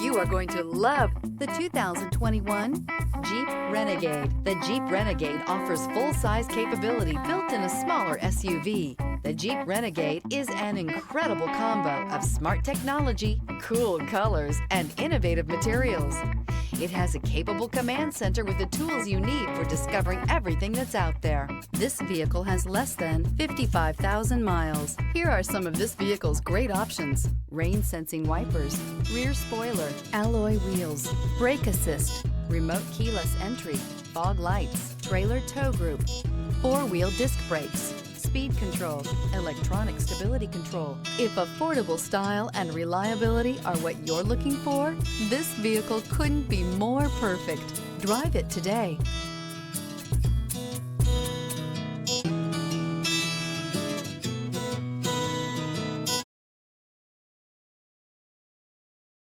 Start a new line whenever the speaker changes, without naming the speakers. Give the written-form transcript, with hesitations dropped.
You are going to love the 2021 Jeep Renegade. The Jeep Renegade offers full-size capability built in a smaller SUV. The Jeep Renegade is an incredible combo of smart technology, cool colors, and innovative materials. It has a capable command center with the tools you need for discovering everything that's out there. This vehicle has less than 55,000 miles. Here are some of this vehicle's great options: rain sensing wipers, rear spoiler, alloy wheels, brake assist, remote keyless entry, fog lights, trailer tow group, four-wheel disc brakes, speed control, electronic stability control. If affordable style and reliability are what you're looking for, this vehicle couldn't be more perfect. Drive it today.